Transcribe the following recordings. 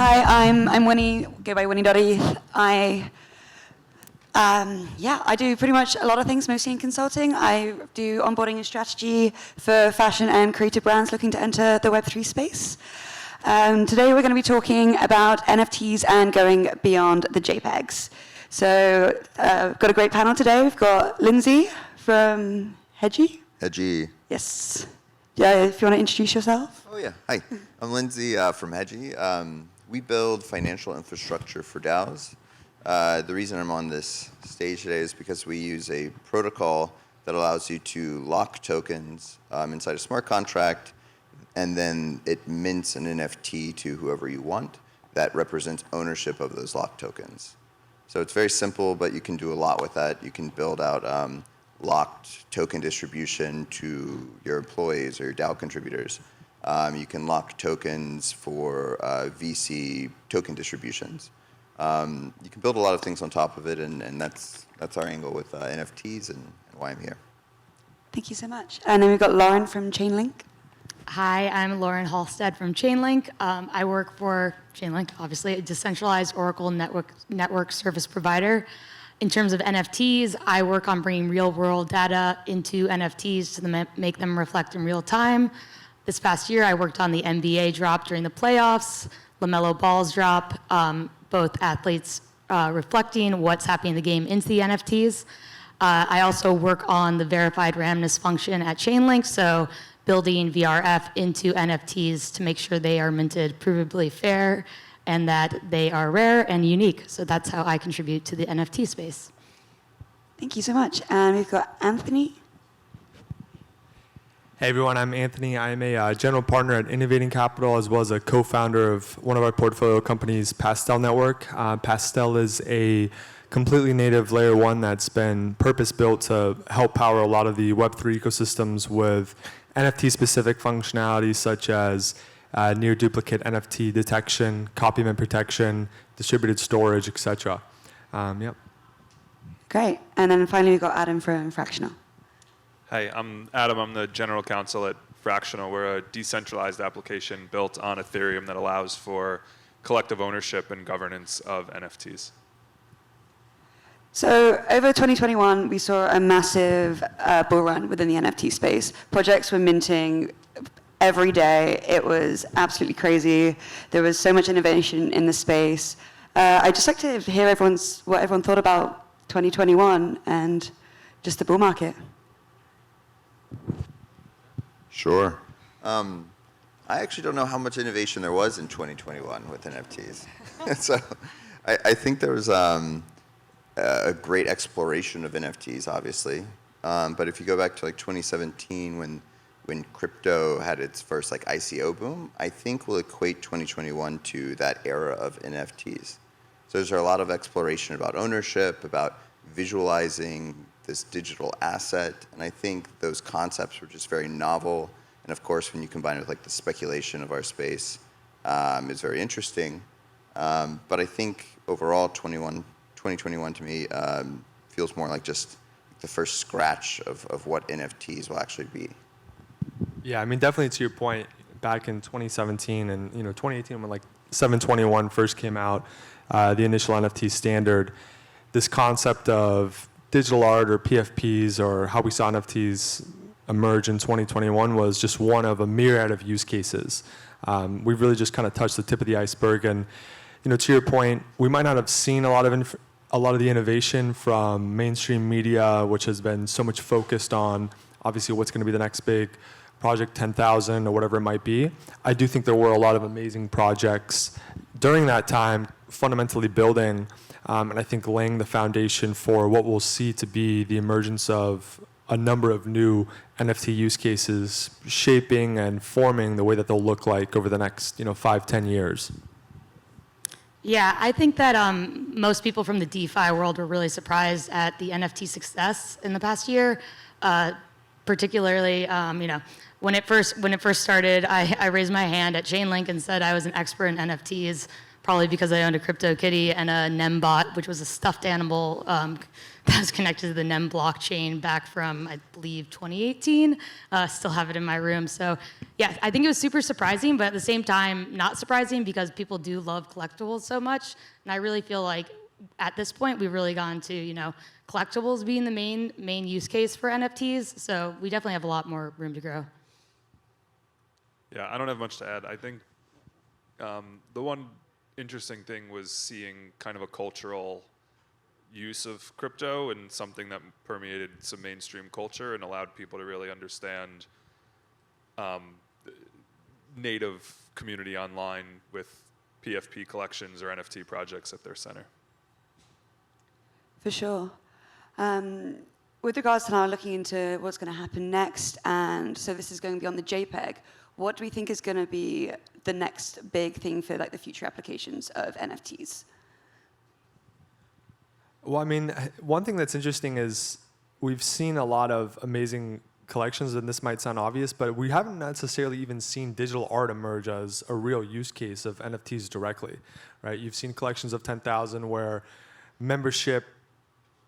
Hi, I'm Winny, go by Winny.eth. I do pretty much a lot of things, mostly in consulting. I do onboarding and strategy for fashion and creative brands looking to enter the Web3 space. Today we're going to be talking about NFTs and going beyond the JPEGs. So we've got a great panel today. We've got Lindsey from Hedgey. Hedgey. Yes. Yeah, if you want to introduce yourself. Oh, yeah. Hi. I'm Lindsey from Hedgey. We build financial infrastructure for DAOs. The reason I'm on this stage today is because we use a protocol that allows you to lock tokens inside a smart contract, and then it mints an NFT to whoever you want that represents ownership of those locked tokens. So it's very simple, but you can do a lot with that. You can build out locked token distribution to your employees or your DAO contributors. You can lock tokens for VC token distributions. You can build a lot of things on top of it, and that's our angle with NFTs and why I'm here. Thank you so much. And then we've got Lauren from Chainlink. Hi, I'm Lauren Halstead from Chainlink. I work for Chainlink, obviously, a decentralized Oracle network service provider. In terms of NFTs, I work on bringing real-world data into NFTs to make them reflect in real time. This past year, I worked on the NBA drop during the playoffs, LaMelo Ball's drop, both athletes reflecting what's happening in the game into the NFTs. I also work on the verified randomness function at Chainlink, so building VRF into NFTs to make sure they are minted provably fair and that they are rare and unique. So that's how I contribute to the NFT space. Thank you so much. And we've got Anthony. Hey everyone, I'm Anthony. I'm a general partner at Innovating Capital as well as a co-founder of one of our portfolio companies, Pastel Network. Pastel is a completely native layer one that's been purpose-built to help power a lot of the Web3 ecosystems with NFT-specific functionalities such as near duplicate NFT detection, copyright protection, distributed storage, etc. Yep. Great. And then finally we've got Adam from Fractional. Hi, I'm Adam. I'm the general counsel at Fractional. We're a decentralized application built on Ethereum that allows for collective ownership and governance of NFTs. So over 2021, we saw a massive bull run within the NFT space. Projects were minting every day. It was absolutely crazy. There was so much innovation in the space. I'd just like to hear what everyone thought about 2021 and just the bull market. Sure. I actually don't know how much innovation there was in 2021 with NFTs. So I think there was a great exploration of NFTs, obviously. But if you go back to like 2017 when crypto had its first like ICO boom, I think we'll equate 2021 to that era of NFTs. So there's a lot of exploration about ownership, about visualizing this digital asset, and I think those concepts were just very novel. And of course, when you combine it with like the speculation of our space, it's very interesting. But I think overall, 2021 to me feels more like just the first scratch of what NFTs will actually be. Yeah, I mean, definitely to your point, back in 2017 and 2018 when like 721 first came out, the initial NFT standard, this concept of digital art or PFPs or how we saw NFTs emerge in 2021 was just one of a myriad of use cases. We've really just kind of touched the tip of the iceberg, and to your point, we might not have seen a lot of the innovation from mainstream media, which has been so much focused on obviously what's going to be the next big project 10,000 or whatever it might be. I do think there were a lot of amazing projects during that time fundamentally building and I think laying the foundation for what we'll see to be the emergence of a number of new NFT use cases shaping and forming the way that they'll look like over the next 5-10 years. Yeah, I think that most people from the DeFi world were really surprised at the NFT success in the past year. Particularly, when it first started, I raised my hand at Chainlink and said I was an expert in NFTs, probably because I owned a CryptoKitty and a NemBot, which was a stuffed animal that was connected to the NEM blockchain back from, I believe, 2018. Still have it in my room. So yeah, I think it was super surprising, but at the same time, not surprising because people do love collectibles so much. And I really feel like at this point, we've really gone to, collectibles being the main use case for NFTs. So we definitely have a lot more room to grow. Yeah, I don't have much to add. I think the one interesting thing was seeing kind of a cultural use of crypto and something that permeated some mainstream culture and allowed people to really understand native community online with PFP collections or NFT projects at their center. For sure. With regards to now looking into what's going to happen next, and so this is going to be on the JPEG, what do we think is going to be the next big thing for like the future applications of NFTs? Well, I mean, one thing that's interesting is we've seen a lot of amazing collections, and this might sound obvious, but we haven't necessarily even seen digital art emerge as a real use case of NFTs directly, right? You've seen collections of 10,000 where membership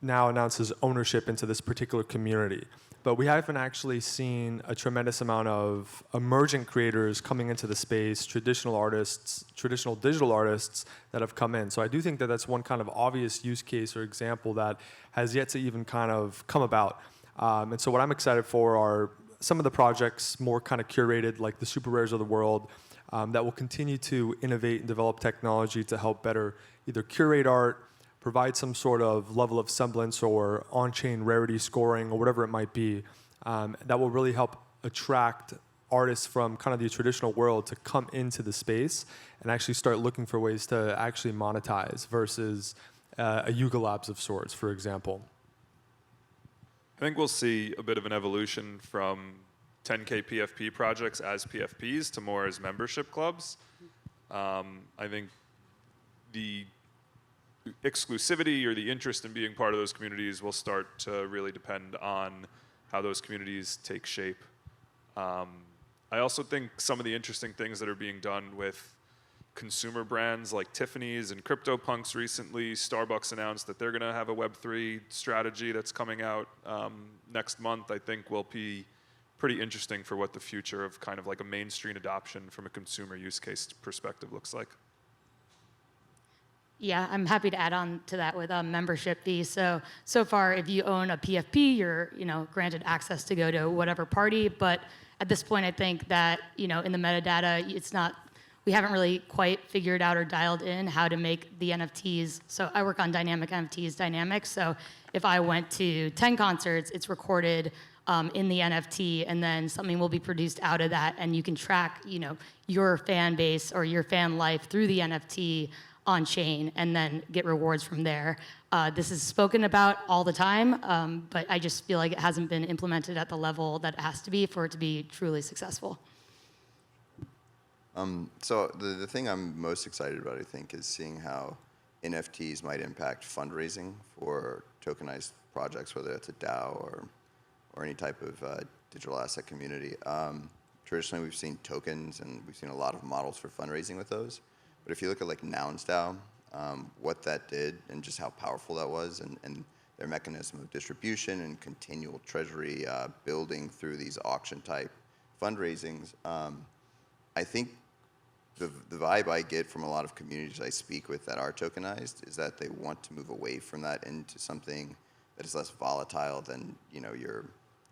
now announces ownership into this particular community. But we haven't actually seen a tremendous amount of emergent creators coming into the space, traditional artists, traditional digital artists that have come in. So I do think that that's one kind of obvious use case or example that has yet to even kind of come about. And so what I'm excited for are some of the projects more kind of curated, like the super rares of the world, that will continue to innovate and develop technology to help better either curate art, provide some sort of level of semblance or on-chain rarity scoring or whatever it might be, that will really help attract artists from kind of the traditional world to come into the space and actually start looking for ways to actually monetize versus a Yuga Labs of sorts, for example. I think we'll see a bit of an evolution from 10K PFP projects as PFPs to more as membership clubs. I think the exclusivity or the interest in being part of those communities will start to really depend on how those communities take shape. I also think some of the interesting things that are being done with consumer brands like Tiffany's and CryptoPunks recently. Starbucks announced that they're going to have a Web3 strategy that's coming out next month. I think will be pretty interesting for what the future of kind of like a mainstream adoption from a consumer use case perspective looks like. Yeah, I'm happy to add on to that with a membership fee. So far, if you own a PFP, you're granted access to go to whatever party. But at this point, I think that in the metadata, it's not. We haven't really quite figured out or dialed in how to make the NFTs. So I work on dynamic NFTs, dynamic. So if I went to 10 concerts, it's recorded in the NFT, and then something will be produced out of that, and you can track your fan base or your fan life through the NFT on chain and then get rewards from there. This is spoken about all the time, but I just feel like it hasn't been implemented at the level that it has to be for it to be truly successful. So the thing I'm most excited about, I think, is seeing how NFTs might impact fundraising for tokenized projects, whether it's a DAO or any type of digital asset community. Traditionally, we've seen tokens, and we've seen a lot of models for fundraising with those. But if you look at like Nouns DAO, what that did and just how powerful that was, and their mechanism of distribution and continual treasury building through these auction type fundraisings, I think the vibe I get from a lot of communities I speak with that are tokenized is that they want to move away from that into something that is less volatile than your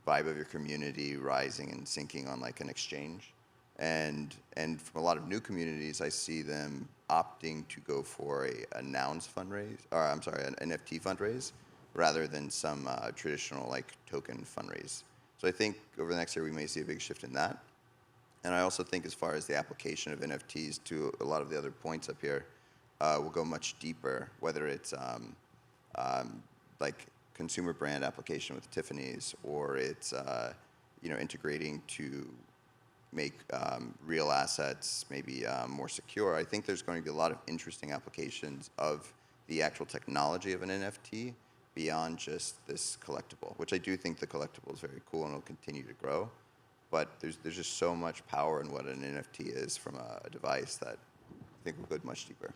vibe of your community rising and sinking on like an exchange. And from a lot of new communities, I see them opting to go for a Nouns fundraise, or I'm sorry, an NFT fundraise, rather than some traditional like token fundraise. So I think over the next year we may see a big shift in that. And I also think as far as the application of NFTs to a lot of the other points up here, will go much deeper, whether it's like consumer brand application with Tiffany's, or it's integrating to make real assets maybe more secure. I think there's going to be a lot of interesting applications of the actual technology of an NFT beyond just this collectible, which I do think the collectible is very cool and will continue to grow. But there's just so much power in what an NFT is from a device that I think will go much deeper.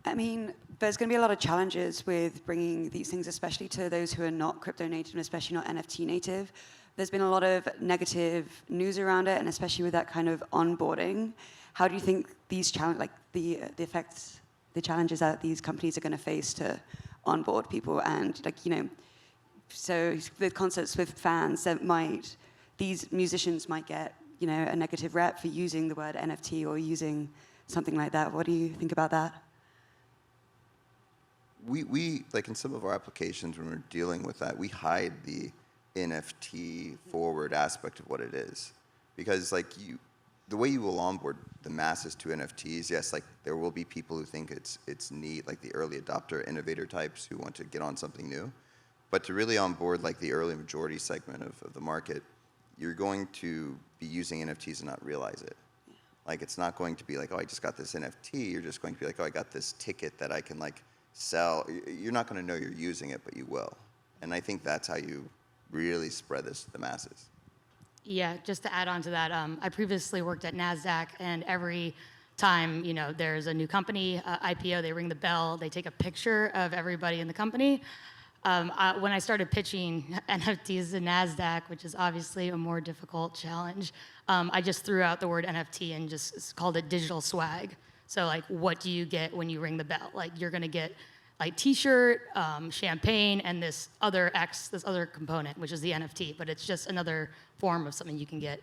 I mean, there's going to be a lot of challenges with bringing these things, especially to those who are not crypto native and especially not NFT native. There's been a lot of negative news around it, and especially with that kind of onboarding. How do you think these the effects, the challenges that these companies are going to face to onboard people, and so with concerts with fans, these musicians might get a negative rep for using the word NFT or using something like that. What do you think about that? We like in some of our applications when we're dealing with that, we hide the NFT forward aspect of what it is, because the way you will onboard the masses to NFTs, yes, like there will be people who think it's neat, like the early adopter, innovator types who want to get on something new, but to really onboard like the early majority segment of the market, you're going to be using NFTs and not realize it. Like it's not going to be like, oh, I just got this NFT. You're just going to be like, oh, I got this ticket that I can sell. You're not going to know you're using it, but you will. And I think that's how you really spread this to the masses. Yeah, just to add on to that, I previously worked at NASDAQ, and every time there's a new company IPO, they ring the bell, they take a picture of everybody in the company. When I started pitching NFTs to NASDAQ, which is obviously a more difficult challenge, I just threw out the word NFT and just called it digital swag. So what do you get when you ring the bell? You're gonna get T-shirt, champagne, and this other component, which is the NFT. But it's just another form of something you can get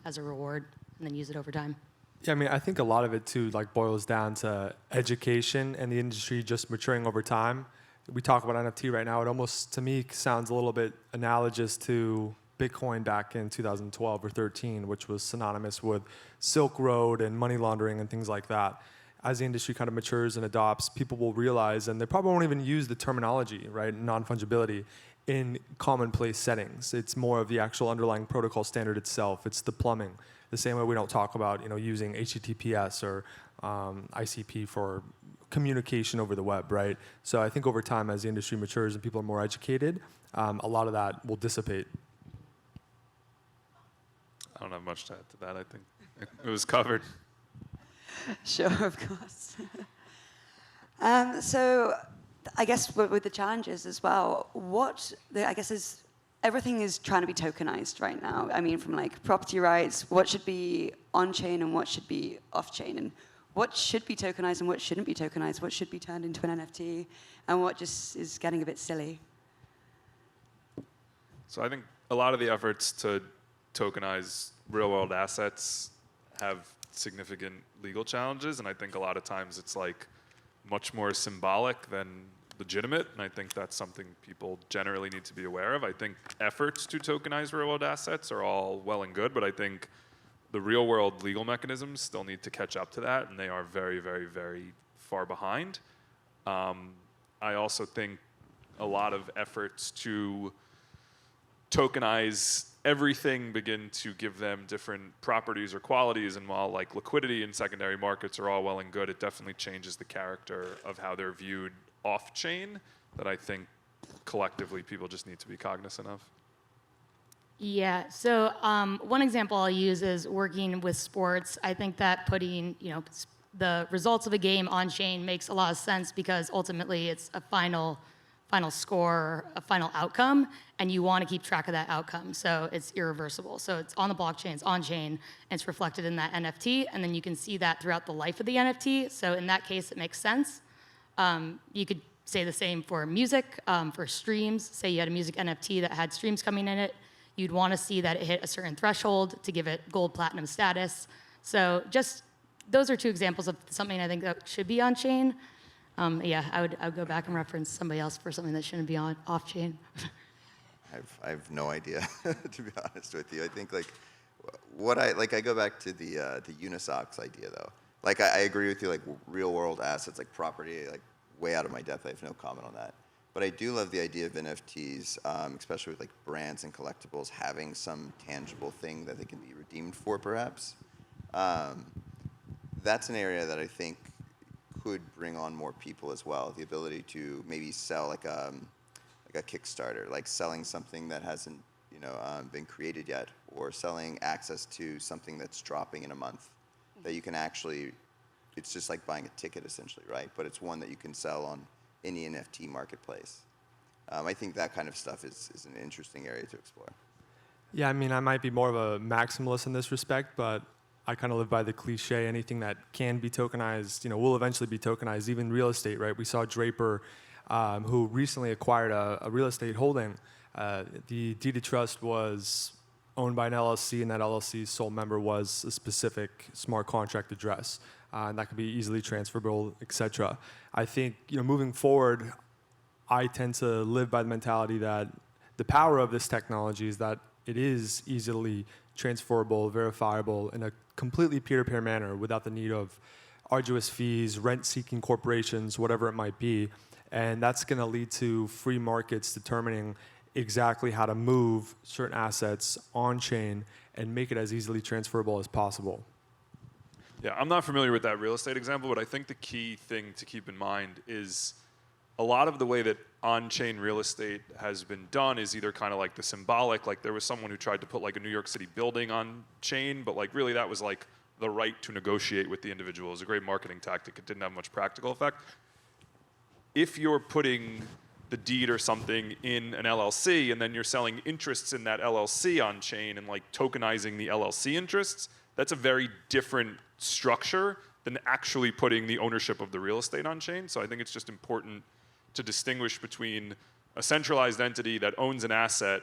as a reward and then use it over time. Yeah, I mean, I think a lot of it too boils down to education and the industry just maturing over time. We talk about NFT right now. It almost, to me, sounds a little bit analogous to Bitcoin back in 2012 or 13, which was synonymous with Silk Road and money laundering and things like that. As the industry kind of matures and adopts, people will realize, and they probably won't even use the terminology, right, non-fungibility, in commonplace settings. It's more of the actual underlying protocol standard itself. It's the plumbing. The same way we don't talk about, using HTTPS or ICP for communication over the web, right? So I think over time, as the industry matures and people are more educated, a lot of that will dissipate. I don't have much to add to that. I think it was covered. Sure, of course. So I guess with the challenges as well, everything is trying to be tokenized right now. I mean, from property rights, what should be on-chain and what should be off-chain, and what should be tokenized and what shouldn't be tokenized, what should be turned into an NFT, and what just is getting a bit silly. So I think a lot of the efforts to tokenize real-world assets have significant legal challenges, and I think a lot of times it's much more symbolic than legitimate, and I think that's something people generally need to be aware of. I think efforts to tokenize real-world assets are all well and good, but I think the real-world legal mechanisms still need to catch up to that, and they are very, very, very far behind. I also think a lot of efforts to tokenize everything begin to give them different properties or qualities, and while liquidity in secondary markets are all well and good, it definitely changes the character of how they're viewed off-chain that I think collectively people just need to be cognizant of. Yeah, so one example I'll use is working with sports. I think that putting the results of a game on chain makes a lot of sense because ultimately it's a final score, a final outcome, and you want to keep track of that outcome. So it's irreversible. So it's on the blockchain, it's on chain, and it's reflected in that NFT, and then you can see that throughout the life of the NFT. So in that case, it makes sense. You could say the same for music, for streams. Say you had a music NFT that had streams coming in it. You'd want to see that it hit a certain threshold to give it gold, platinum status. So just those are two examples of something I think that should be on chain. Yeah, I would go back and reference somebody else for something that shouldn't be on off chain. I have no idea, to be honest with you. I think I go back to the Unisocks idea though. I agree with you, real world assets, property, way out of my depth. I have no comment on that. But I do love the idea of NFTs, especially with brands and collectibles having some tangible thing that they can be redeemed for, perhaps. That's an area that I think could bring on more people as well. The ability to maybe sell a Kickstarter, selling something that hasn't been created yet, or selling access to something that's dropping in a month that you can actually it's just like buying a ticket essentially, right? But it's one that you can sell on any NFT marketplace. I think that kind of stuff is an interesting area to explore. Yeah, I mean, I might be more of a maximalist in this respect, but I kind of live by the cliche, anything that can be tokenized, will eventually be tokenized, even real estate, right? We saw Draper, who recently acquired a real estate holding. The deed of trust was owned by an LLC, and that LLC's sole member was a specific smart contract address. And that could be easily transferable, et cetera. I think, moving forward, I tend to live by the mentality that the power of this technology is that it is easily transferable, verifiable in a completely peer-to-peer manner without the need of arduous fees, rent-seeking corporations, whatever it might be. And that's going to lead to free markets determining exactly how to move certain assets on-chain and make it as easily transferable as possible. Yeah, I'm not familiar with that real estate example, but I think the key thing to keep in mind is a lot of the way that on-chain real estate has been done is either kind of like the symbolic, like there was someone who tried to put like a New York City building on-chain, but like really that was like the right to negotiate with the individual. It was a great marketing tactic. It didn't have much practical effect. If you're putting the deed or something in an LLC and then you're selling interests in that LLC on-chain and like tokenizing the LLC interests, that's a very different structure than actually putting the ownership of the real estate on-chain. So I think it's just important to distinguish between a centralized entity that owns an asset,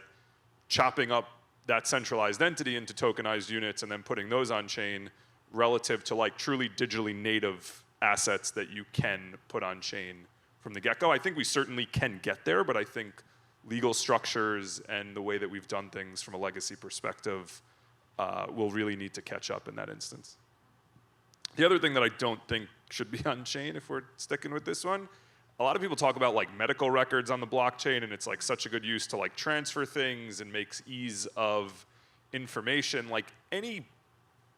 chopping up that centralized entity into tokenized units and then putting those on-chain relative to like truly digitally native assets that you can put on-chain from the get-go. I think we certainly can get there, but I think legal structures and the way that we've done things from a legacy perspective will really need to catch up in that instance. The other thing that I don't think should be on-chain, if we're sticking with this one, a lot of people talk about like medical records on the blockchain, and it's like such a good use to like transfer things and makes ease of information. Like any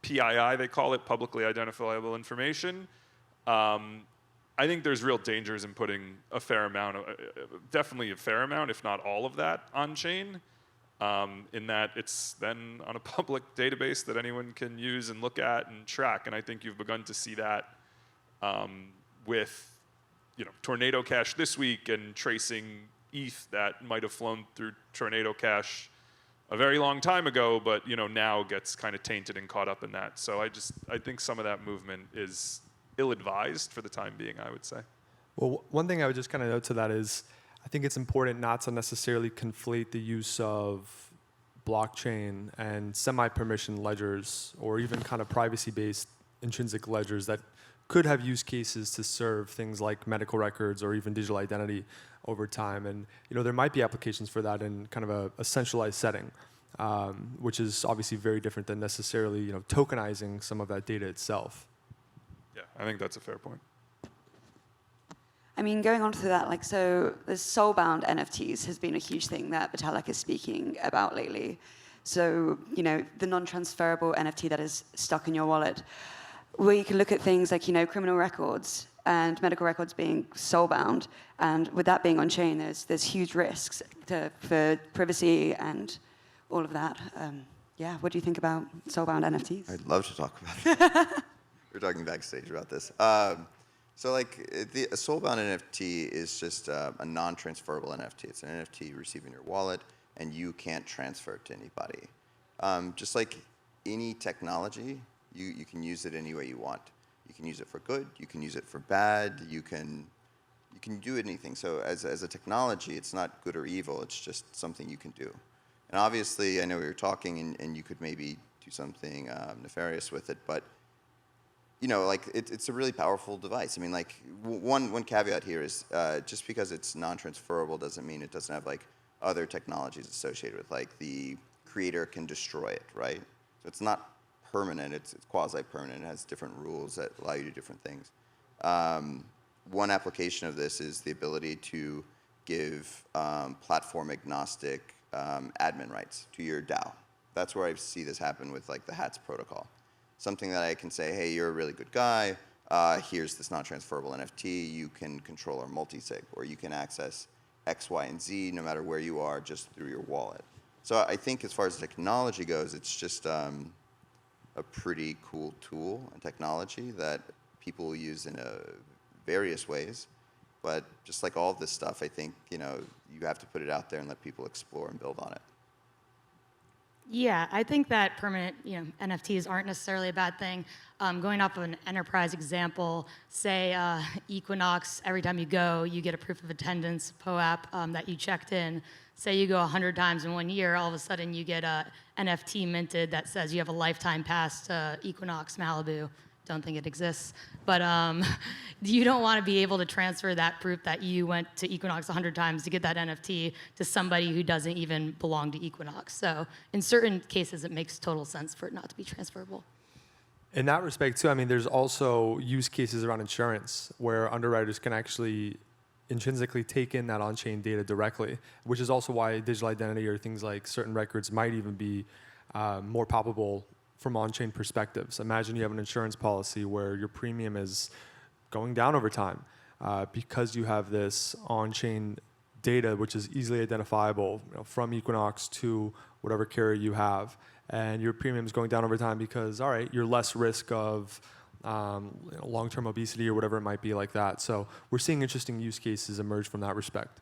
PII, they call it, publicly identifiable information. I think there's real dangers in putting a fair amount, definitely a fair amount, if not all of that on-chain, in that it's then on a public database that anyone can use and look at and track. And I think you've begun to see that with Tornado Cash this week and tracing ETH that might have flown through Tornado Cash a very long time ago, but now gets kind of tainted and caught up in that. So I think some of that movement is ill-advised for the time being, I would say. Well, one thing I would just kind of note to that is I think it's important not to necessarily conflate the use of blockchain and semi-permission ledgers or even kind of privacy-based intrinsic ledgers that could have use cases to serve things like medical records or even digital identity over time. And there might be applications for that in kind of a centralized setting, which is obviously very different than necessarily tokenizing some of that data itself. Yeah, I think that's a fair point. I mean, going on to that, so the soulbound NFTs has been a huge thing that Vitalik is speaking about lately. So, the non-transferable NFT that is stuck in your wallet, where you can look at things like, criminal records and medical records being soulbound, and with that being on-chain, there's huge risks for privacy and all of that. Yeah, what do you think about soulbound NFTs? I'd love to talk about that. We're talking backstage about this. So a soulbound NFT is just a non-transferable NFT. It's an NFT received in your wallet, and you can't transfer it to anybody. Just like any technology, you can use it any way you want. You can use it for good. You can use it for bad. You can do anything. So as a technology, it's not good or evil. It's just something you can do. And obviously, I know we were talking, and you could maybe do something nefarious with it, but it's a really powerful device. I mean, one caveat here is just because it's non-transferable doesn't mean it doesn't have other technologies associated with. The creator can destroy it, right? So it's not permanent. It's quasi-permanent. It has different rules that allow you to do different things. One application of this is the ability to give platform-agnostic admin rights to your DAO. That's where I see this happen with the HATS protocol. Something that I can say, hey, you're a really good guy. Here's this non-transferable NFT. You can control our multi-sig, or you can access X, Y, and Z no matter where you are just through your wallet. So I think as far as technology goes, it's just a pretty cool tool and technology that people will use in various ways. But just like all of this stuff, I think, you have to put it out there and let people explore and build on it. Yeah, I think that permanent, NFTs aren't necessarily a bad thing. Going off of an enterprise example, say Equinox, every time you go, you get a proof of attendance, POAP, that you checked in. Say you go 100 times in 1 year, all of a sudden you get a NFT minted that says you have a lifetime pass to Equinox Malibu. Don't think it exists. But you don't want to be able to transfer that proof that you went to Equinox 100 times to get that NFT to somebody who doesn't even belong to Equinox. So in certain cases, it makes total sense for it not to be transferable. In that respect, too, I mean, there's also use cases around insurance where underwriters can actually intrinsically take in that on-chain data directly, which is also why digital identity or things like certain records might even be more palpable from on-chain perspectives. Imagine you have an insurance policy where your premium is going down over time because you have this on-chain data which is easily identifiable, from Equinox to whatever carrier you have, and your premium is going down over time because, all right, you're less risk of long-term obesity or whatever it might be like that. So we're seeing interesting use cases emerge from that respect.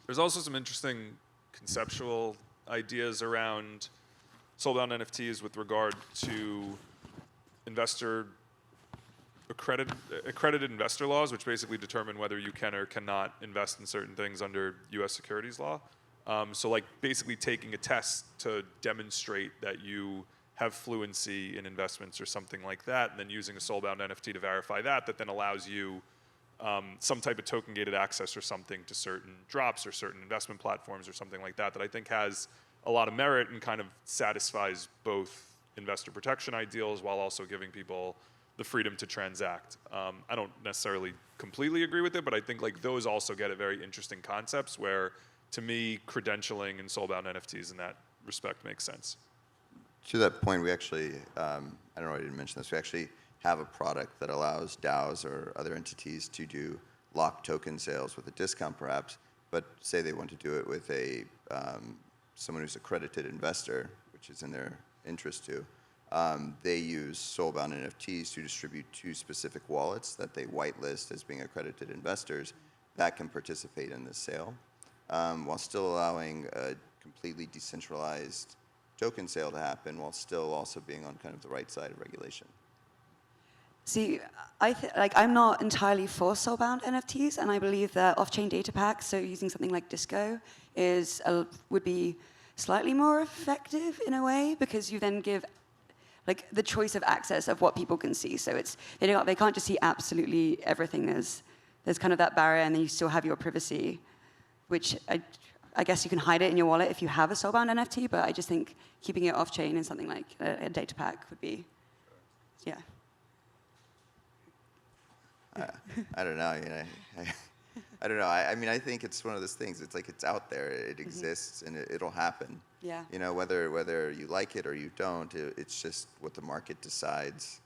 There's also some interesting conceptual ideas around Soulbound NFTs with regard to accredited investor laws, which basically determine whether you can or cannot invest in certain things under U.S. securities law. So like basically taking a test to demonstrate that you have fluency in investments or something like that, and then using a Soulbound NFT to verify that then allows you some type of token-gated access or something to certain drops or certain investment platforms or something like that I think has a lot of merit and kind of satisfies both investor protection ideals while also giving people the freedom to transact. I don't necessarily completely agree with it, but I think like those also get at very interesting concepts where, to me, credentialing and Soulbound NFTs in that respect makes sense. To that point, we actually, I don't know, I didn't mention this, we actually have a product that allows DAOs or other entities to do locked token sales with a discount perhaps, but say they want to do it with someone who's accredited investor, which is in their interest to, they use Soulbound NFTs to distribute to specific wallets that they whitelist as being accredited investors that can participate in this sale, while still allowing a completely decentralized token sale to happen, while still also being on kind of the right side of regulation. See, I'm not entirely for soulbound NFTs, and I believe that off-chain data packs, so using something like Disco, would be slightly more effective in a way, because you then give the choice of access of what people can see. So they can't just see absolutely everything. There's kind of that barrier, and then you still have your privacy, which I guess you can hide it in your wallet if you have a soulbound NFT, but I just think keeping it off-chain in something like a data pack would be, yeah. I don't know. I don't know. I mean, I think it's one of those things. It's like it's out there. It exists, and it'll happen. Yeah. Whether you like it or you don't, it's just what the market decides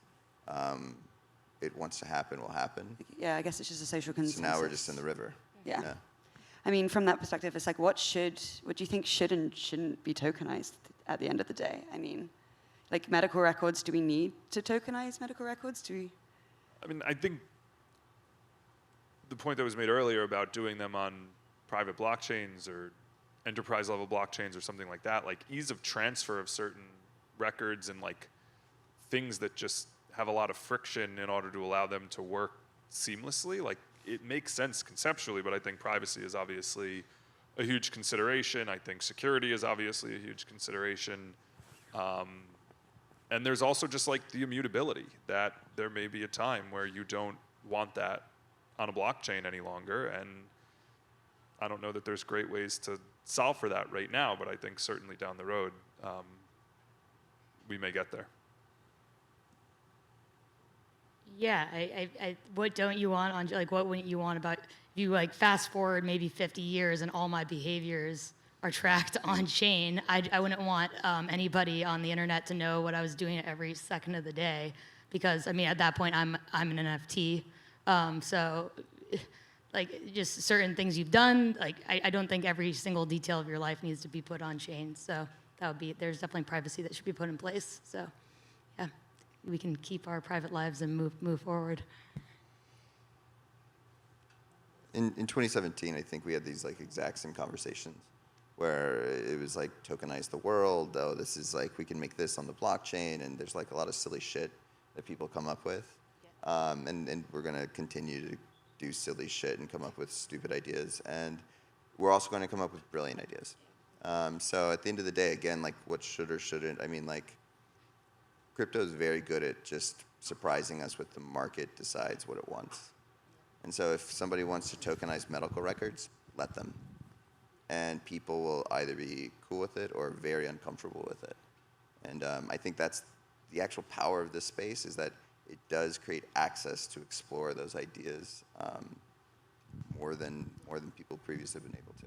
it wants to happen will happen. Yeah, I guess it's just a social consensus. So now we're just in the river. Yeah. I mean, from that perspective, it's like, what do you think should and shouldn't be tokenized at the end of the day? I mean, like medical records, do we need to tokenize medical records? I mean, I think the point that was made earlier about doing them on private blockchains or enterprise level blockchains or something like that, like ease of transfer of certain records and like things that just have a lot of friction in order to allow them to work seamlessly, like it makes sense conceptually, but I think privacy is obviously a huge consideration. I think security is obviously a huge consideration. And there's also just like the immutability that there may be a time where you don't want that on a blockchain any longer. And I don't know that there's great ways to solve for that right now, but I think certainly down the road, we may get there. Yeah, what don't you want on, like, what wouldn't you want about, if you like fast forward maybe 50 years and all my behaviors are tracked on chain, I wouldn't want anybody on the internet to know what I was doing every second of the day, because I mean at that point I'm an NFT, so like just certain things you've done, like I don't think every single detail of your life needs to be put on chain, so there's definitely privacy that should be put in place, so yeah. we can keep our private lives and move forward. In 2017, I think we had these like exact same conversations where it was like tokenize the world. Oh, this is like we can make this on the blockchain, and there's like a lot of silly shit that people come up with, and we're gonna continue to do silly shit and come up with stupid ideas, and we're also going to come up with brilliant ideas. So at the end of the day, again, like what should or shouldn't, I mean, like crypto is very good at just surprising us with the market decides what it wants. And so if somebody wants to tokenize medical records, let them. And people will either be cool with it or very uncomfortable with it. And I think that's the actual power of this space, is that it does create access to explore those ideas more than people previously have been able to.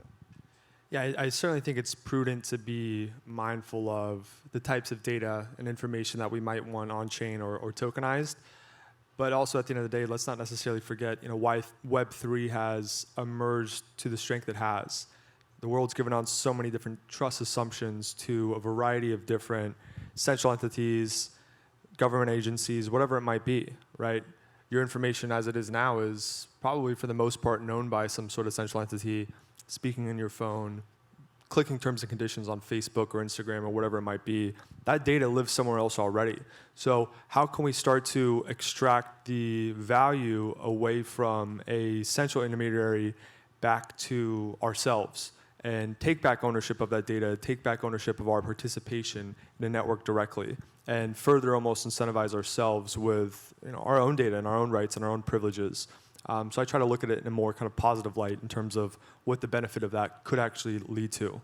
Yeah, I certainly think it's prudent to be mindful of the types of data and information that we might want on-chain or tokenized. But also at the end of the day, let's not necessarily forget, why Web3 has emerged to the strength it has. The world's given on so many different trust assumptions to a variety of different central entities, government agencies, whatever it might be, right? Your information as it is now is probably for the most part known by some sort of central entity, speaking in your phone, clicking terms and conditions on Facebook or Instagram or whatever it might be. That data lives somewhere else already. So how can we start to extract the value away from a central intermediary back to ourselves and take back ownership of that data, take back ownership of our participation in the network directly, and further almost incentivize ourselves with our own data and our own rights and our own privileges. So I try to look at it in a more kind of positive light in terms of what the benefit of that could actually lead to.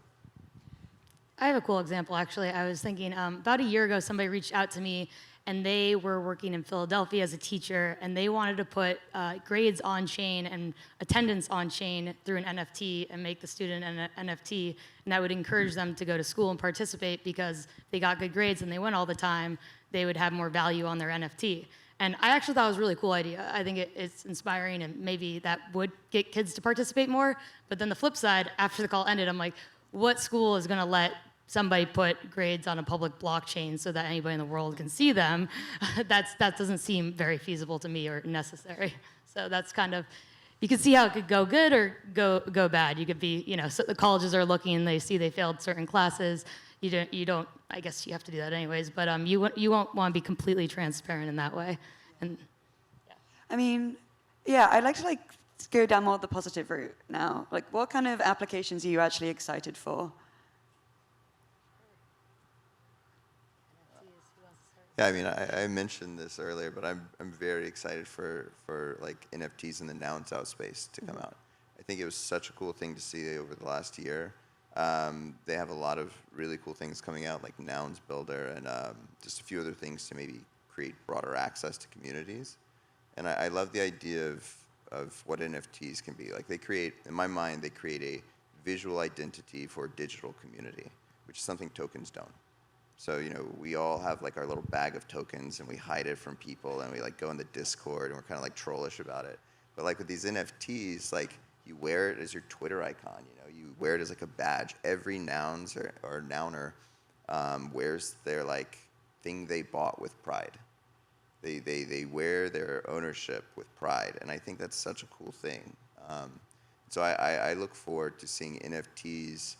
I have a cool example, actually. I was thinking about a year ago, somebody reached out to me, and they were working in Philadelphia as a teacher, and they wanted to put grades on chain and attendance on chain through an NFT and make the student an NFT, and that would encourage them to go to school and participate, because they got good grades and they went all the time, they would have more value on their NFT. And I actually thought it was a really cool idea. I think it's inspiring, and maybe that would get kids to participate more. But then the flip side, after the call ended, I'm like, what school is going to let somebody put grades on a public blockchain so that anybody in the world can see them? That doesn't seem very feasible to me or necessary. So that's kind of, you can see how it could go good or go bad. You could be, so the colleges are looking and they see they failed certain classes. You don't. I guess you have to do that anyways. But you won't want to be completely transparent in that way. And yeah. I mean, yeah, I'd like to go down more the positive route now. Like, what kind of applications are you actually excited for? Yeah, I mean, I mentioned this earlier, but I'm very excited for like NFTs in the Now and South space to come out. I think it was such a cool thing to see over the last year. They have a lot of really cool things coming out, like Nouns Builder and just a few other things to maybe create broader access to communities. And I love the idea of what NFTs can be. Like in my mind, they create a visual identity for a digital community, which is something tokens don't. So, we all have like our little bag of tokens and we hide it from people and we like go in the Discord and we're kind of like trollish about it. But like with these NFTs, like you wear it as your Twitter icon, you wear it as like a badge. Every nouns or nouner wears their like thing they bought with pride. They wear their ownership with pride, and I think that's such a cool thing. So I look forward to seeing NFTs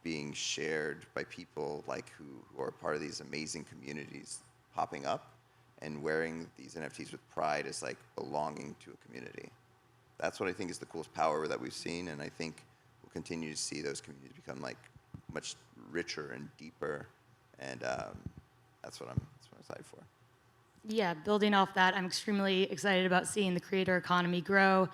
being shared by people like who are part of these amazing communities popping up and wearing these NFTs with pride as like belonging to a community. That's what I think is the coolest power that we've seen, and I think we'll continue to see those communities become like much richer and deeper, and that's what I'm excited for. Yeah, building off that, I'm extremely excited about seeing the creator economy grow.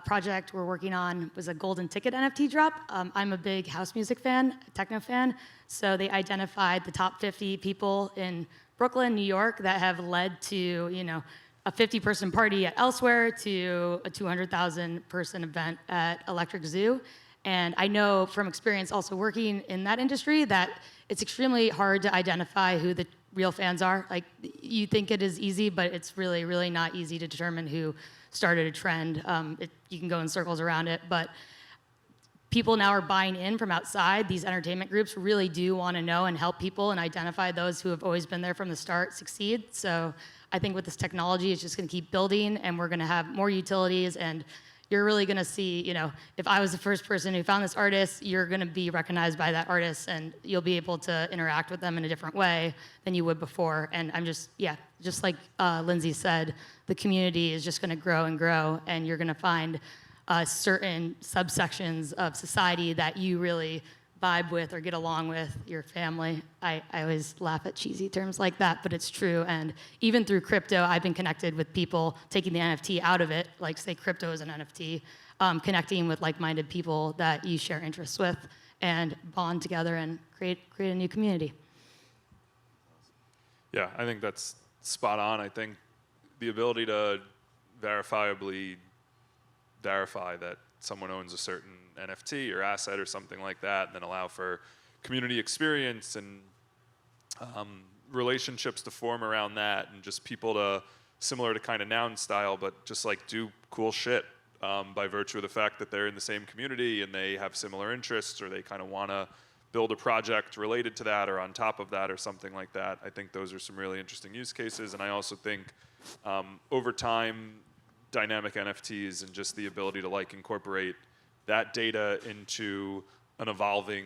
Project we're working on was a golden ticket NFT drop. I'm a big house music fan, techno fan, so they identified the top 50 people in Brooklyn, New York that have led to, a 50-person party at Elsewhere to a 200,000-person event at Electric Zoo. And I know from experience also working in that industry that it's extremely hard to identify who the real fans are. Like, you think it is easy, but it's really, really not easy to determine who started a trend. You can go in circles around it, but people now are buying in from outside. These entertainment groups really do want to know and help people and identify those who have always been there from the start succeed. So I think with this technology, it's just going to keep building, and we're going to have more utilities, and you're really going to see, if I was the first person who found this artist, you're going to be recognized by that artist, and you'll be able to interact with them in a different way than you would before. And I'm just like Lindsey said, the community is just going to grow and grow, and you're going to find certain subsections of society that you really vibe with or get along with, your family. I always laugh at cheesy terms like that, but it's true. And even through crypto, I've been connected with people taking the NFT out of it, like say crypto is an NFT, connecting with like-minded people that you share interests with and bond together and create a new community. Yeah, I think that's spot on. I think the ability to verifiably verify that someone owns a certain NFT or asset or something like that, and then allow for community experience and relationships to form around that, and just people to, similar to kind of Noun style, but just like do cool shit by virtue of the fact that they're in the same community and they have similar interests, or they kind of want to build a project related to that or on top of that or something like that. I think those are some really interesting use cases. And I also think over time, dynamic NFTs and just the ability to like incorporate that data into an evolving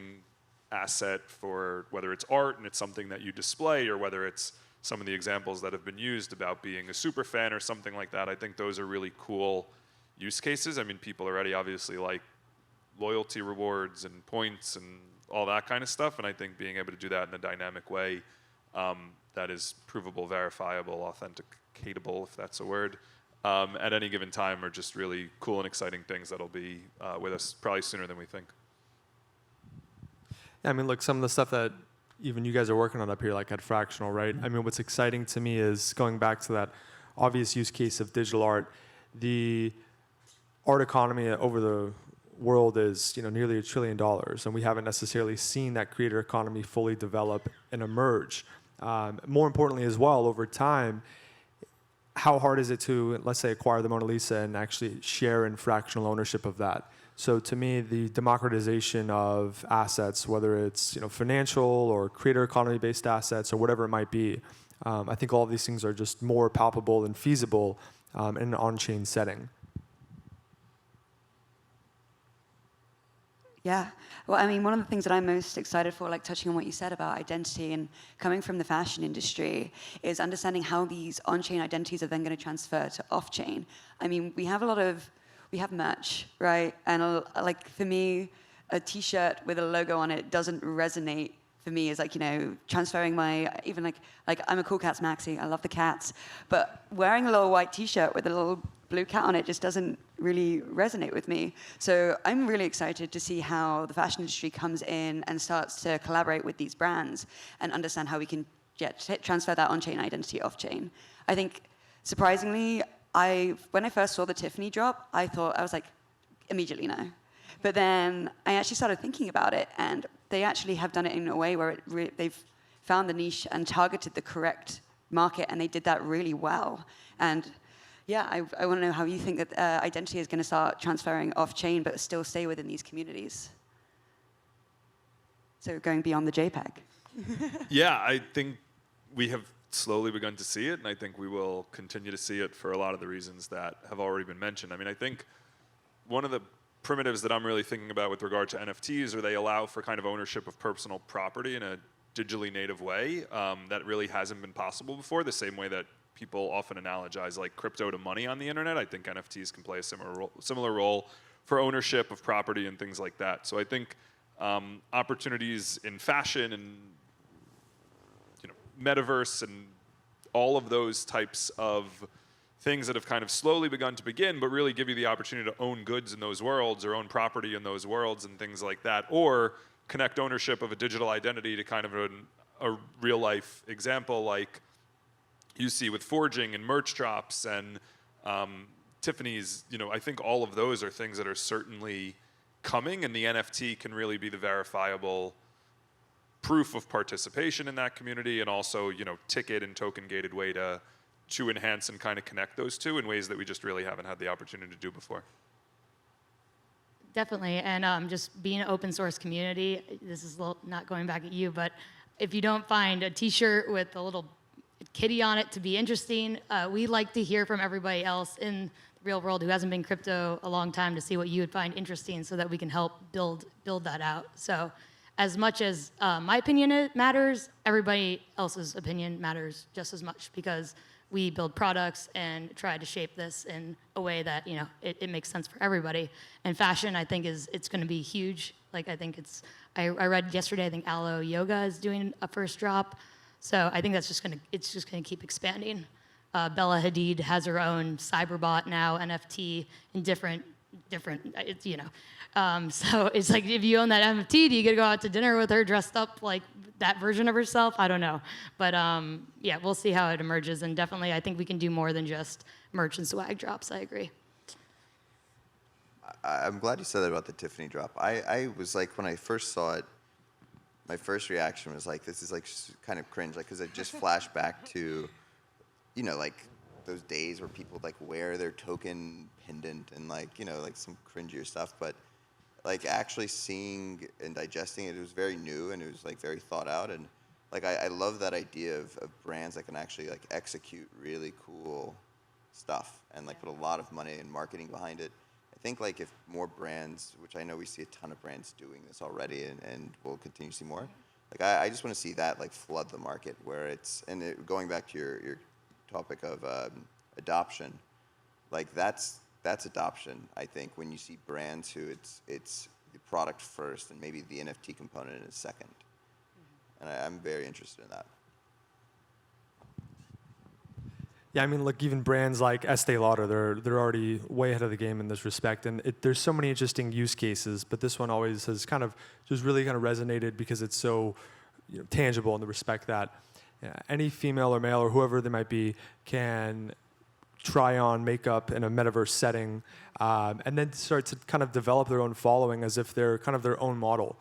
asset, for whether it's art and it's something that you display, or whether it's some of the examples that have been used about being a super fan or something like that. I think those are really cool use cases. I mean, people already obviously like loyalty rewards and points and all that kind of stuff, and I think being able to do that in a dynamic way that is provable, verifiable, authenticatable, if that's a word, at any given time, are just really cool and exciting things that'll be with us probably sooner than we think. Yeah, I mean, look, some of the stuff that even you guys are working on up here, like at Fractional, right? I mean, what's exciting to me is going back to that obvious use case of digital art. The art economy over the world is, nearly $1 trillion, and we haven't necessarily seen that creator economy fully develop and emerge. More importantly, as well, over time, how hard is it to, let's say, acquire the Mona Lisa and actually share in fractional ownership of that? So to me, the democratization of assets, whether it's financial or creator economy-based assets or whatever it might be, I think all of these things are just more palpable and feasible in an on-chain setting. Yeah. Well, I mean, one of the things that I'm most excited for, like touching on what you said about identity and coming from the fashion industry, is understanding how these on-chain identities are then going to transfer to off-chain. I mean, we have merch, right? And like for me, a T-shirt with a logo on it doesn't resonate for me as like, transferring my, even like I'm a Cool Cats maxi, I love the cats, but wearing a little white T-shirt with a little blue cat on it just doesn't really resonate with me. So I'm really excited to see how the fashion industry comes in and starts to collaborate with these brands and understand how we can transfer that on-chain identity off-chain. I think, surprisingly, when I first saw the Tiffany drop, I was like, immediately no. But then I actually started thinking about it, and they actually have done it in a way where they've found the niche and targeted the correct market, and they did that really well. And yeah, I want to know how you think that identity is going to start transferring off-chain, but still stay within these communities. So going beyond the JPEG. Yeah, I think we have slowly begun to see it, and I think we will continue to see it for a lot of the reasons that have already been mentioned. I mean, I think one of the primitives that I'm really thinking about with regard to NFTs are they allow for kind of ownership of personal property in a digitally native way that really hasn't been possible before, the same way that people often analogize like crypto to money on the internet. I think NFTs can play a similar role for ownership of property and things like that. So I think opportunities in fashion and metaverse and all of those types of things that have kind of slowly begun to begin, but really give you the opportunity to own goods in those worlds or own property in those worlds and things like that, or connect ownership of a digital identity to kind of a real life example like you see with forging and merch drops and Tiffany's. I think all of those are things that are certainly coming, and the NFT can really be the verifiable proof of participation in that community, and also ticket and token gated way to enhance and kind of connect those two in ways that we just really haven't had the opportunity to do before. Definitely, and just being an open source community, this is not going back at you, but if you don't find a t-shirt with a little kitty on it to be interesting, we like to hear from everybody else in the real world who hasn't been crypto a long time to see what you would find interesting so that we can help build that out. So as much as my opinion matters, everybody else's opinion matters just as much because we build products and try to shape this in a way that, you know, it makes sense for everybody. And fashion, I think, it's going to be huge. Like, I think I read yesterday, I think Alo Yoga is doing a first drop. So I think it's just going to keep expanding. Bella Hadid has her own cyberbot now, NFT, in different, it's, you know. So it's like, if you own that NFT, do you get to go out to dinner with her dressed up like that version of herself? I don't know. But yeah, we'll see how it emerges. And definitely, I think we can do more than just merch and swag drops. I agree. I'm glad you said that about the Tiffany drop. I was like, when I first saw it, my first reaction was like, this is like kind of cringe, like, because it just flashed back to, you know, like those days where people like wear their token pendant and like, you know, like some cringier stuff. But like actually seeing and digesting it, it was very new and it was like very thought out. And like, I love that idea of brands that can actually like execute really cool stuff and like put a lot of money and marketing behind it. I think like if more brands, which I know we see a ton of brands doing this already and we'll continue to see more, like I just want to see that like flood the market where it's, and going back to your topic of adoption, like that's adoption, I think, when you see brands who it's the product first and maybe the NFT component is second. And I'm very interested in that. Yeah, I mean, look, even brands like Estee Lauder, they're already way ahead of the game in this respect, and there's so many interesting use cases. But this one always has kind of just really kind of resonated because it's so, you know, tangible in the respect that any female or male or whoever they might be can try on makeup in a metaverse setting, and then start to kind of develop their own following as if they're kind of their own model,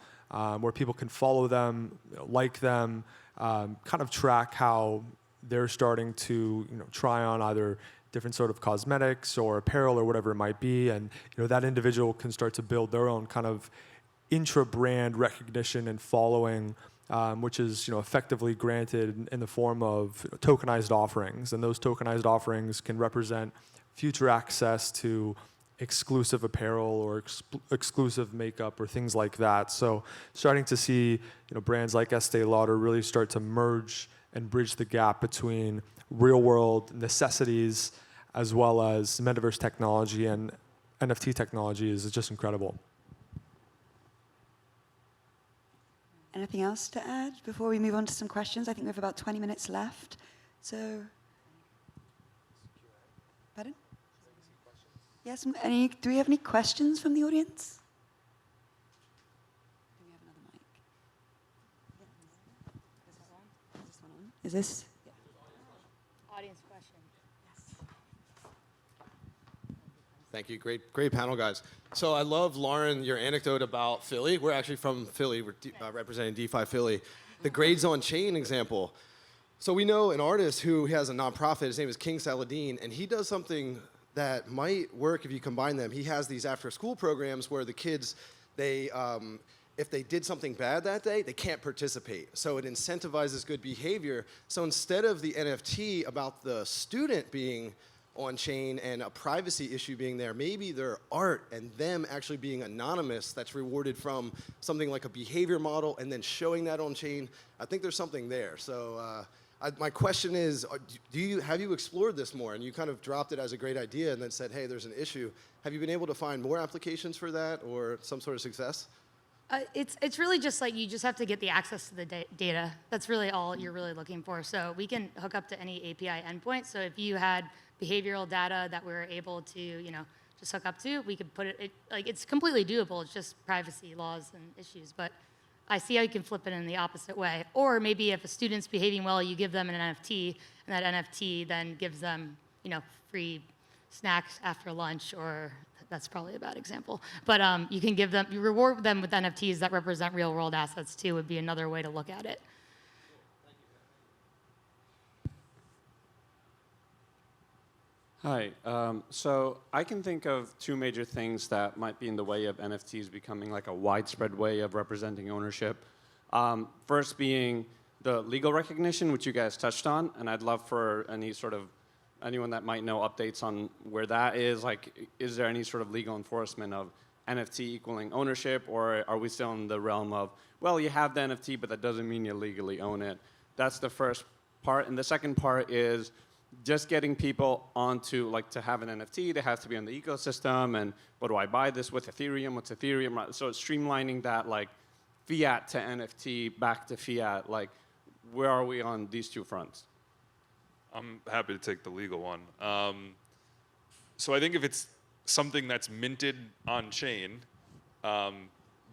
where people can follow them, you know, like them, kind of track how they're starting to, you know, try on either different sort of cosmetics or apparel or whatever it might be, and you know that individual can start to build their own kind of intra-brand recognition and following, which is, you know, effectively granted in the form of tokenized offerings, and those tokenized offerings can represent future access to exclusive apparel or exclusive makeup or things like that. So starting to see, you know, brands like Estee Lauder really start to merge and bridge the gap between real-world necessities as well as metaverse technology and NFT technology is just incredible. Anything else to add before we move on to some questions? I think we have about 20 minutes left. So, pardon? Yes, do we have any questions from the audience? Do we have another mic? Is this? Yeah. Audience question. Yes. Thank you. Great panel, guys. So I love, Lauren, your anecdote about Philly. We're actually from Philly. We're representing DeFi Philly. The grades on chain example. So we know an artist who has a nonprofit. His name is King Saladin, and he does something that might work if you combine them. He has these after-school programs where the kids, if they did something bad that day, they can't participate. So it incentivizes good behavior. So instead of the NFT about the student being on chain and a privacy issue being there, maybe their art and them actually being anonymous that's rewarded from something like a behavior model and then showing that on chain. I think there's something there. So my question is, have you explored this more? And you kind of dropped it as a great idea and then said, hey, there's an issue. Have you been able to find more applications for that or some sort of success? It's really just like you just have to get the access to the data. That's really all you're really looking for. So we can hook up to any API endpoint. So if you had behavioral data that we were able to, you know, just hook up to, we could put it like it's completely doable. It's just privacy laws and issues. But I see how you can flip it in the opposite way. Or maybe if a student's behaving well, you give them an NFT, and that NFT then gives them, you know, free snacks after lunch, or that's probably a bad example. But you can give them, you reward them with NFTs that represent real world assets too, would be another way to look at it. Hi. So I can think of two major things that might be in the way of NFTs becoming like a widespread way of representing ownership. First being the legal recognition, which you guys touched on, and I'd love for anyone that might know updates on where that is. Like, is there any sort of legal enforcement of NFT equaling ownership, or are we still in the realm of, well, you have the NFT, but that doesn't mean you legally own it? That's the first part. And the second part is just getting people onto, like, to have an NFT, they have to be on the ecosystem, and what do I buy this with? Ethereum, what's Ethereum? So it's streamlining that, like, fiat to NFT, back to fiat. Like, where are we on these two fronts? I'm happy to take the legal one. So I think if it's something that's minted on chain,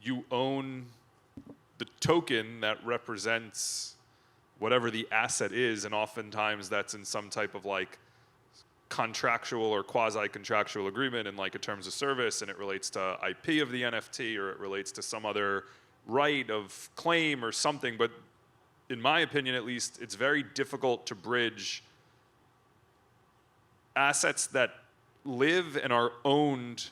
you own the token that represents whatever the asset is, and oftentimes that's in some type of like contractual or quasi-contractual agreement in like a terms of service, and it relates to IP of the NFT, or it relates to some other right of claim or something. But in my opinion, at least, it's very difficult to bridge assets that live and are owned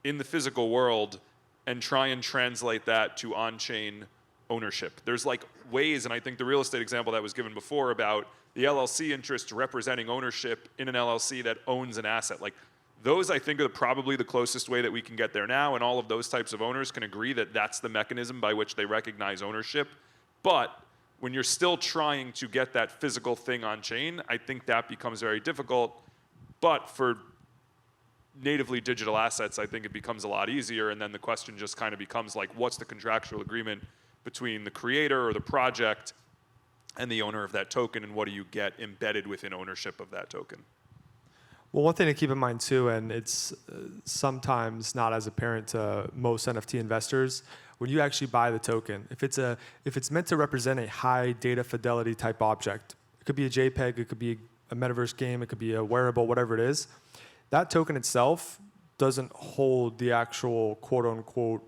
in the physical world and try and translate that to on-chain ownership. There's like ways, and I think the real estate example that was given before about the LLC interest representing ownership in an LLC that owns an asset. Like, those, I think, are probably the closest way that we can get there now, and all of those types of owners can agree that that's the mechanism by which they recognize ownership. But when you're still trying to get that physical thing on chain, I think that becomes very difficult. But for natively digital assets, I think it becomes a lot easier, and then the question just kind of becomes like, what's the contractual agreement between the creator or the project and the owner of that token, and what do you get embedded within ownership of that token? Well, one thing to keep in mind too, and it's sometimes not as apparent to most NFT investors, when you actually buy the token, if it's meant to represent a high data fidelity type object, it could be a JPEG, it could be a metaverse game, it could be a wearable, whatever it is, that token itself doesn't hold the actual quote unquote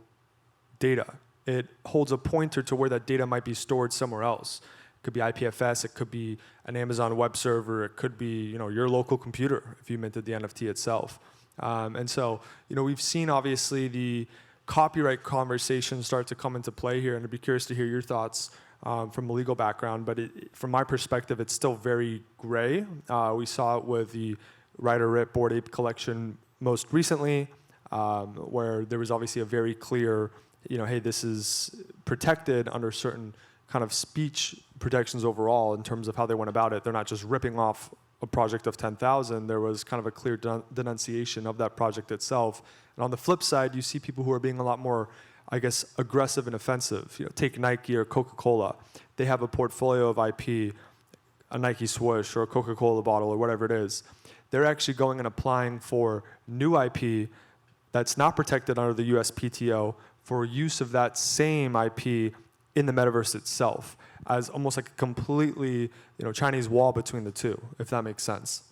data. It holds a pointer to where that data might be stored somewhere else. It could be IPFS, it could be an Amazon web server, it could be your local computer if you minted the NFT itself. And so we've seen obviously the copyright conversation start to come into play here, and I'd be curious to hear your thoughts from a legal background. But from my perspective, it's still very gray. We saw it with the Ryder Rip Bored Ape collection most recently, where there was obviously a very clear, hey, this is protected under certain kind of speech protections overall in terms of how they went about it. They're not just ripping off a project of 10,000. There was kind of a clear denunciation of that project itself. And on the flip side, you see people who are being a lot more, I guess, aggressive and offensive. Take Nike or Coca-Cola. They have a portfolio of IP, a Nike swoosh or a Coca-Cola bottle or whatever it is. They're actually going and applying for new IP that's not protected under the USPTO for use of that same IP in the metaverse itself, as almost like a completely Chinese wall between the two, if that makes sense.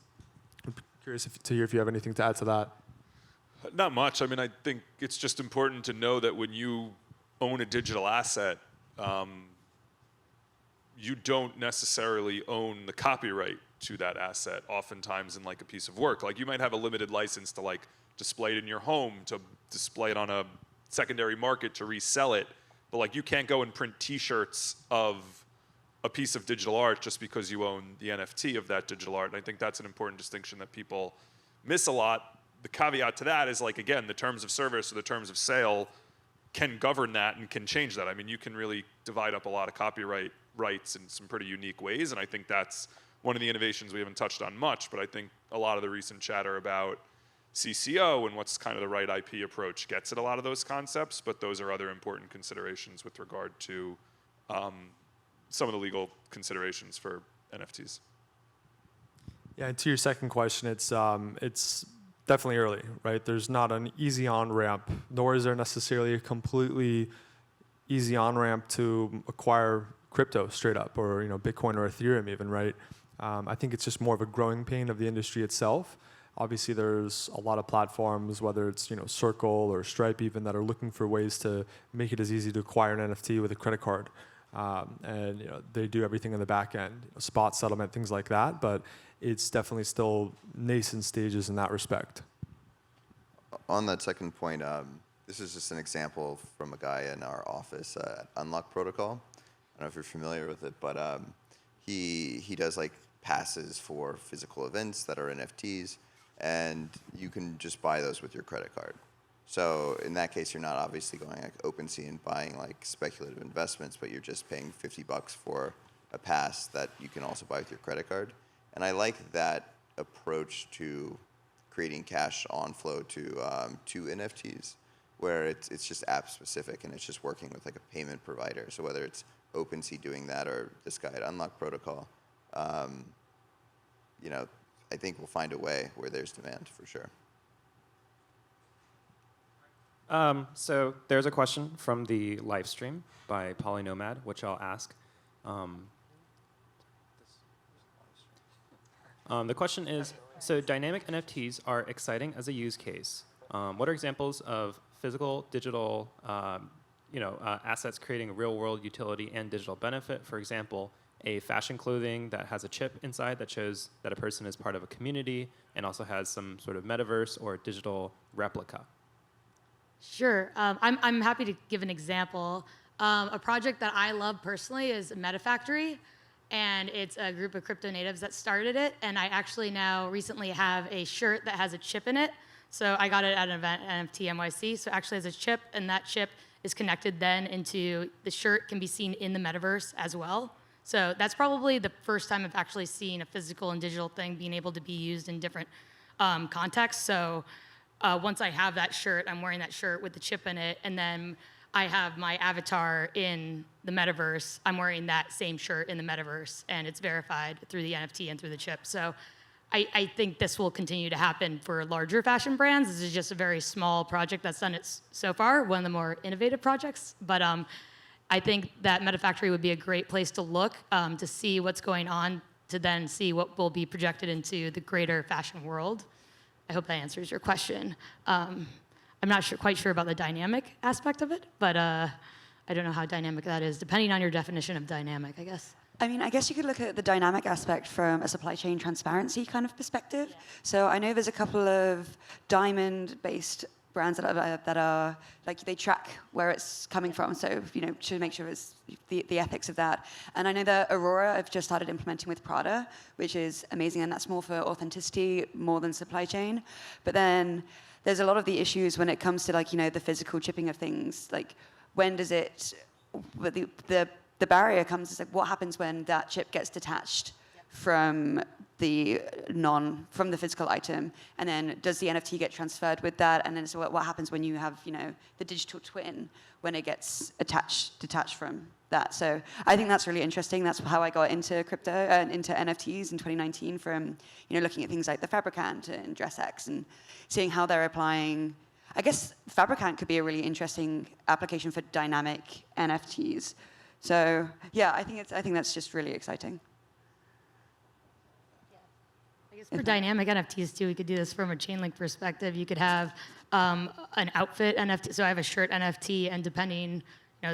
I'm curious to hear if you have anything to add to that. Not much. I mean, I think it's just important to know that when you own a digital asset, you don't necessarily own the copyright to that asset, oftentimes in like a piece of work. Like, you might have a limited license to like display it in your home, to display it on a secondary market, to resell it. But like, you can't go and print t-shirts of a piece of digital art just because you own the NFT of that digital art. And I think that's an important distinction that people miss a lot. The caveat to that is, like, again, the terms of service or the terms of sale can govern that and can change that. I mean, you can really divide up a lot of copyright rights in some pretty unique ways, and I think that's one of the innovations we haven't touched on much, but I think a lot of the recent chatter about CCO and what's kind of the right IP approach gets at a lot of those concepts, but those are other important considerations with regard to some of the legal considerations for NFTs. Yeah, and to your second question, it's definitely early, right? There's not an easy on-ramp, nor is there necessarily a completely easy on-ramp to acquire crypto straight up, or Bitcoin or Ethereum even, right? I think it's just more of a growing pain of the industry itself. Obviously, there's a lot of platforms, whether it's Circle or Stripe even, that are looking for ways to make it as easy to acquire an NFT with a credit card. and they do everything in the back end, spot settlement, things like that. But it's definitely still nascent stages in that respect. On that second point, this is just an example from a guy in our office at Unlock Protocol. I don't know if you're familiar with it, but he does like passes for physical events that are NFTs, and you can just buy those with your credit card. So in that case, you're not obviously going like OpenSea and buying like speculative investments, but you're just paying $50 for a pass that you can also buy with your credit card. And I like that approach to creating cash on flow to NFTs, where it's just app specific and it's just working with like a payment provider. So whether it's OpenSea doing that or this guy at Unlock Protocol, I think we'll find a way where there's demand for sure. So there's a question from the live stream by Polynomad, which I'll ask. The question is, so dynamic NFTs are exciting as a use case. What are examples of physical, digital, assets creating real-world utility and digital benefit? For example, a fashion clothing that has a chip inside that shows that a person is part of a community and also has some sort of metaverse or digital replica. Sure. I'm happy to give an example. A project that I love personally is MetaFactory, and it's a group of crypto natives that started it. And I actually now recently have a shirt that has a chip in it. So I got it at an event, NFT NYC. So it actually has a chip, and that chip is connected then into the shirt, can be seen in the metaverse as well. So that's probably the first time I've actually seen a physical and digital thing being able to be used in different contexts. So once I have that shirt, I'm wearing that shirt with the chip in it, and then I have my avatar in the metaverse. I'm wearing that same shirt in the metaverse, and it's verified through the NFT and through the chip. So I think this will continue to happen for larger fashion brands. This is just a very small project that's done it so far, one of the more innovative projects. But I think that MetaFactory would be a great place to look to see what's going on, to then see what will be projected into the greater fashion world. I hope that answers your question. I'm not quite sure about the dynamic aspect of it, but I don't know how dynamic that is, depending on your definition of dynamic, I guess. I mean, I guess you could look at the dynamic aspect from a supply chain transparency kind of perspective. Yeah. So I know there's a couple of diamond-based brands that are like, they track where it's coming from, so to make sure it's the ethics of that. And I know that Aurora have just started implementing with Prada, which is amazing, and that's more for authenticity more than supply chain. But then there's a lot of the issues when it comes to the physical chipping of things. Like, when does it? The barrier comes is like, what happens when that chip gets detached from the physical item, and then does the NFT get transferred with that? And then so what happens when you have the digital twin when it gets detached from that? So I think that's really interesting. That's how I got into crypto and into NFTs in 2019, from looking at things like the Fabricant and DressX and seeing how they're applying. I guess Fabricant could be a really interesting application for dynamic NFTs. So yeah, I think that's just really exciting. I guess for dynamic NFTs too, we could do this from a Chainlink perspective. You could have an outfit NFT. So I have a shirt NFT, and depending,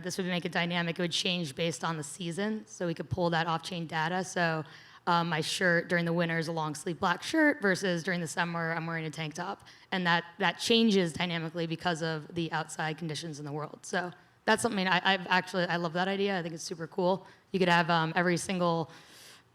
this would make it dynamic. It would change based on the season. So we could pull that off-chain data. So my shirt during the winter is a long sleeve black shirt versus during the summer I'm wearing a tank top, and that changes dynamically because of the outside conditions in the world. So that's something I love that idea. I think it's super cool. You could have every single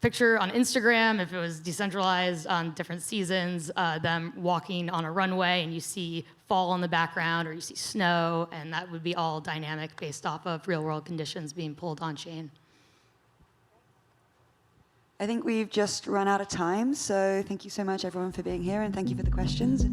picture on Instagram, if it was decentralized on different seasons, them walking on a runway, and you see fall in the background or you see snow, and that would be all dynamic based off of real world conditions being pulled on chain. I think we've just run out of time, so thank you so much everyone for being here, and thank you for the questions.